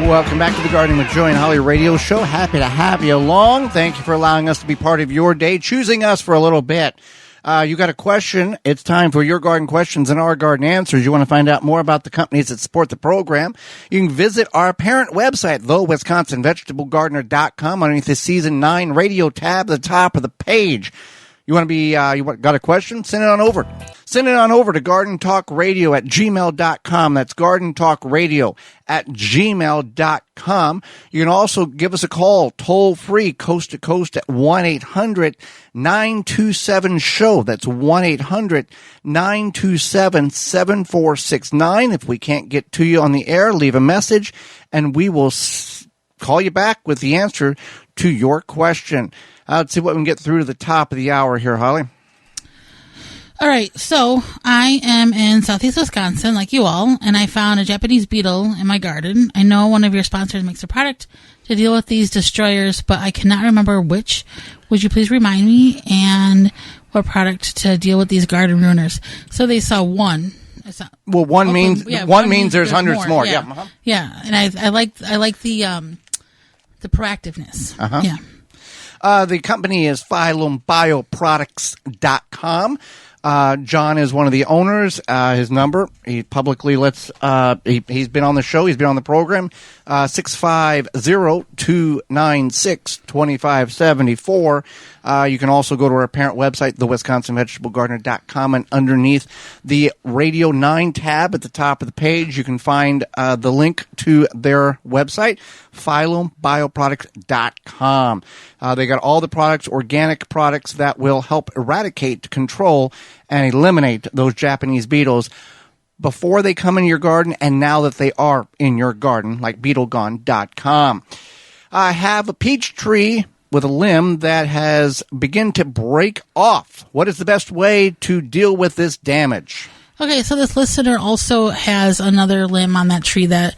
Welcome back to the Gardening with Joy and Holly radio show. Happy to have you along. Thank you for allowing us to be part of your day, choosing us for a little bit. You got a question. It's time for your garden questions and our garden answers. You want to find out more about the companies that support the program? You can visit our parent website, thewisconsinvegetablegardener.com, underneath the Season 9 radio tab at the top of the page. You want to be, got a question? Send it on over. Send it on over to gardentalkradio@gmail.com. That's gardentalkradio@gmail.com. You can also give us a call, toll free, coast to coast at 1-800-927-SHOW. That's 1-800-927-7469. If we can't get to you on the air, leave a message and we will call you back with the answer to your question. Let's see what we can get through to the top of the hour here, Holly. All right, so I am in southeast Wisconsin, like you all, and I found a Japanese beetle in my garden. I know one of your sponsors makes a product to deal with these destroyers, but I cannot remember which. Would you please remind me, and what product to deal with these garden ruiners? So they saw one. Well, one means there's hundreds more. Yeah, Uh-huh. Yeah, and I like the proactiveness. Uh-huh. Yeah. The company is phyllombioproducts.com. John is one of the owners. His number, he publicly lets, he's been on the show. He's been on the program, 650-296-2574. You can also go to our parent website, thewisconsinvegetablegardener.com, and underneath the Radio 9 tab at the top of the page, you can find the link to their website, phyllombioproducts.com. They got all the products, organic products that will help eradicate, control, and eliminate those Japanese beetles before they come in your garden and now that they are in your garden, like BeetleGone.com. I have a peach tree with a limb that has begun to break off. What is the best way to deal with this damage? Okay, so this listener also has another limb on that tree that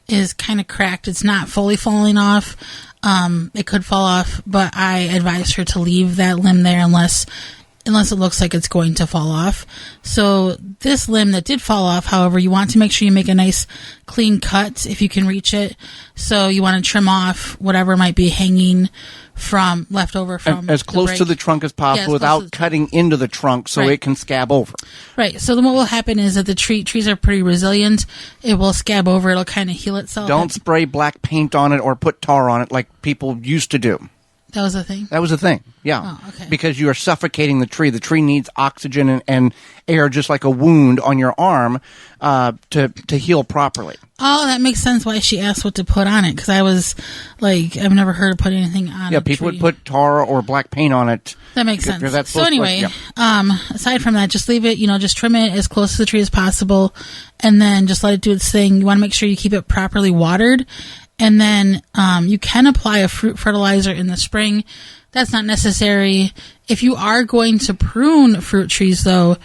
is kind of cracked. It's not fully falling off. It could fall off, but I advise her to leave that limb there unless it looks like it's going to fall off. So this limb that did fall off, however, you want to make sure you make a nice clean cut if you can reach it. So you want to trim off whatever might be hanging left over from as close to the trunk as possible, without cutting into the trunk so it can scab over. Right. So then what will happen is that the trees are pretty resilient. It will scab over. It'll kind of heal itself. Don't spray black paint on it or put tar on it like people used to do. That was a thing? That was a thing, yeah. Oh, okay. Because you are suffocating the tree. The tree needs oxygen and air, just like a wound on your arm, to heal properly. Oh, that makes sense why she asked what to put on it, because I was like, I've never heard of putting anything on Yeah, a people tree. would put tar or black paint on it. That makes sense. So anyway, yeah. Aside from that, just leave it, just trim it as close to the tree as possible, and then just let it do its thing. You want to make sure you keep it properly watered. And then you can apply a fruit fertilizer in the spring. That's not necessary. If you are going to prune fruit trees, though,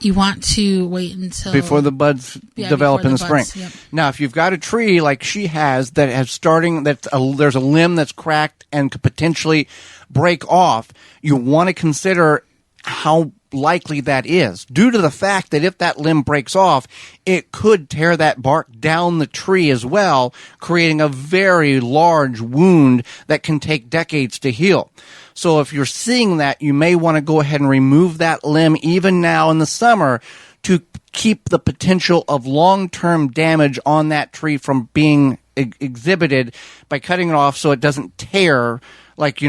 you want to wait until before the buds develop in the spring. Yep. Now, if you've got a tree like she has that has there's a limb that's cracked and could potentially break off, you want to consider how likely that is, due to the fact that if that limb breaks off, it could tear that bark down the tree as well, creating a very large wound that can take decades to heal. So if you're seeing that, you may want to go ahead and remove that limb even now in the summer to keep the potential of long-term damage on that tree from being exhibited by cutting it off so it doesn't tear, like,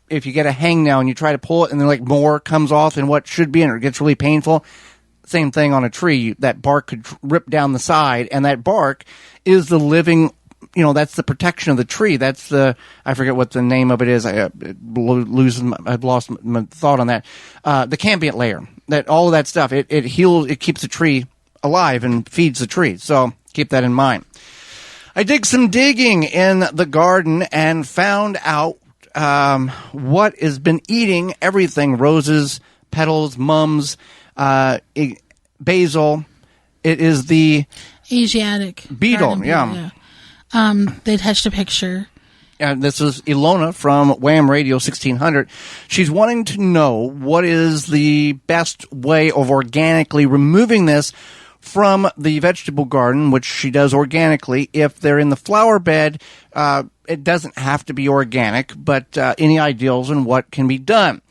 if you get a hangnail and you try to pull it and then more comes off than what should be and it gets really painful. Same thing on a tree. That bark could rip down the side, and that bark is the living, that's the protection of the tree. That's I forget what the name of it is. I've lost my thought on that. The cambium layer, all of that stuff, it heals, it keeps the tree alive and feeds the tree. So keep that in mind. I did some digging in the garden and found out what has been eating everything: roses, petals, mums, basil. It is the Asiatic beetle. Yeah. They attached a picture. And this is Ilona from Wham Radio 1600. She's wanting to know what is the best way of organically removing this from the vegetable garden, which she does organically. If they're in the flower bed, it doesn't have to be organic, but any ideals on what can be done.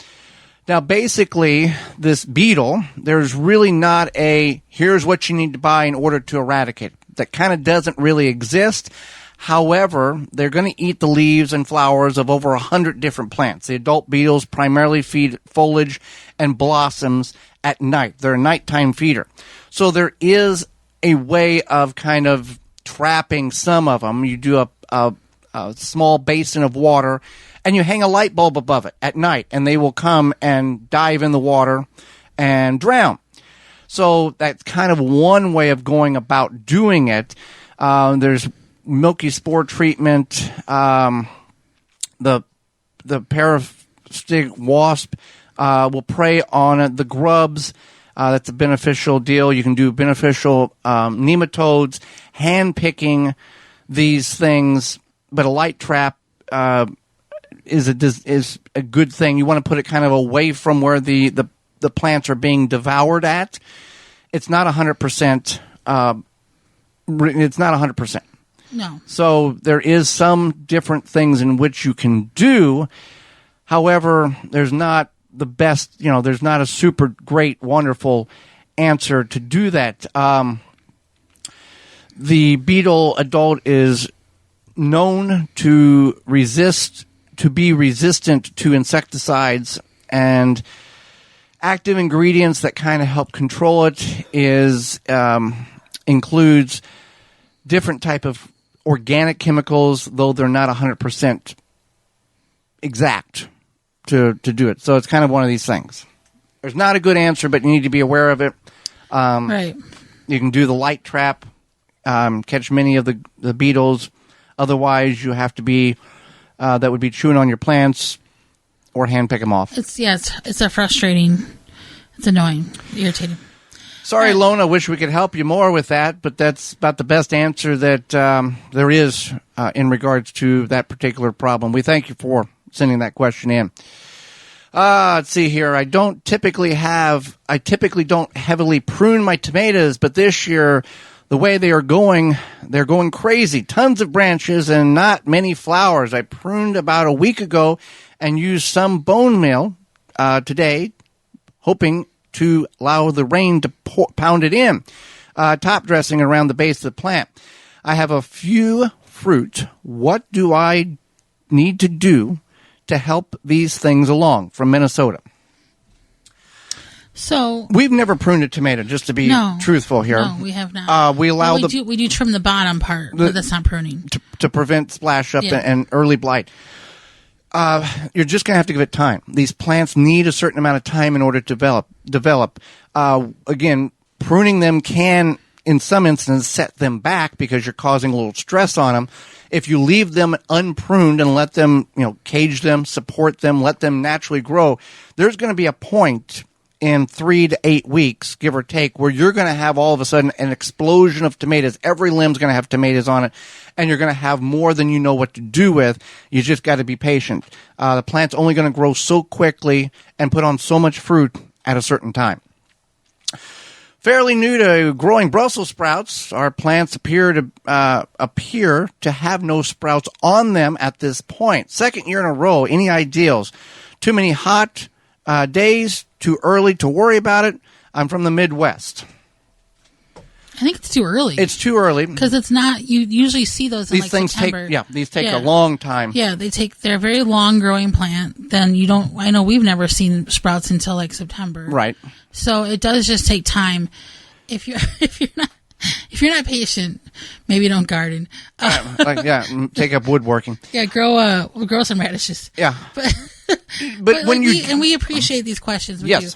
Now, basically, this beetle, there's really not a, here's what you need to buy in order to eradicate it. That kind of doesn't really exist. However, they're going to eat the leaves and flowers of over 100 different plants. The adult beetles primarily feed foliage and blossoms at night. They're a nighttime feeder. So there is a way of kind of trapping some of them. You do a small basin of water, and you hang a light bulb above it at night, and they will come and dive in the water and drown. So that's kind of one way of going about doing it. There's milky spore treatment. The parasitic wasp will prey on the grubs. That's a beneficial deal. You can do beneficial nematodes, hand picking these things, but a light trap is a good thing. You want to put it kind of away from where the plants are being devoured at. It's not 100%. It's not 100%. No. So there is some different things in which you can do. However, there's not the best, there's not a super great, wonderful answer to do that. The beetle adult is known to be resistant to insecticides, and active ingredients that kind of help control it includes different type of organic chemicals, though they're not 100% exact to do it. So it's kind of one of these things. There's not a good answer, but you need to be aware of it. Right. You can do the light trap, catch many of the beetles. Otherwise, you have to be that would be chewing on your plants or hand pick them off. It's a frustrating. It's annoying, irritating. Sorry, Lona. Wish we could help you more with that, but that's about the best answer that there is in regards to that particular problem. We thank you for sending that question in. Let's see here. I typically don't heavily prune my tomatoes, but this year, the way they're going crazy. Tons of branches and not many flowers. I pruned about a week ago and used some bone meal today, hoping to allow the rain to pound it in. Top dressing around the base of the plant. I have a few fruit. What do I need to do to help these things along? From Minnesota. So we've never pruned a tomato, just to be truthful here. No, we have not. We allow we do trim the bottom part, but that's not pruning. To prevent splash up and early blight. You're just going to have to give it time. These plants need a certain amount of time in order to develop. Again, pruning them can, in some instances, set them back because you're causing a little stress on them. If you leave them unpruned and let them, cage them, support them, let them naturally grow, there's going to be a point in 3 to 8 weeks, give or take, where you're going to have all of a sudden an explosion of tomatoes. Every limb's going to have tomatoes on it, and you're going to have more than you know what to do with. You just got to be patient. The plant's only going to grow so quickly and put on so much fruit at a certain time. Fairly new to growing Brussels sprouts, our plants appear to have no sprouts on them at this point. Second year in a row. Any ideals? Too many hot days? Too early to worry about it? I'm from the Midwest. I think it's too early. It's too early because it's not. You usually see those in these things September. These take a long time. Yeah, they're a very long growing plant. Then you don't. I know we've never seen sprouts until September. Right. So it does just take time. If you're not patient, maybe don't garden. Take up woodworking. Yeah, grow some radishes. Yeah. But when we appreciate these questions with you,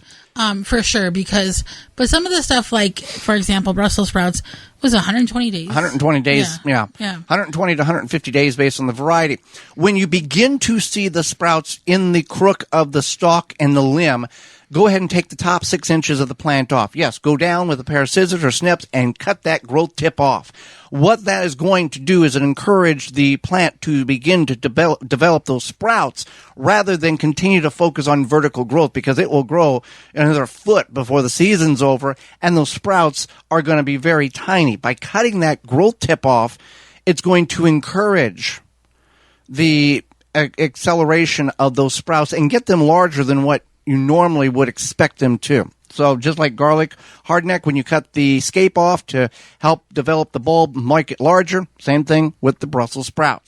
for sure, but some of the stuff, for example, Brussels sprouts was 120 days. 120 days, yeah. 120 to 150 days based on the variety. When you begin to see the sprouts in the crook of the stalk and the limb, go ahead and take the top 6 inches of the plant off. Yes, go down with a pair of scissors or snips and cut that growth tip off. What that is going to do is encourage the plant to begin to develop those sprouts rather than continue to focus on vertical growth, because it will grow another foot before the season's over, and those sprouts are going to be very tiny. By cutting that growth tip off, it's going to encourage the acceleration of those sprouts and get them larger than what you normally would expect them to. So just like garlic hardneck, when you cut the scape off to help develop the bulb, make it larger, same thing with the Brussels sprouts.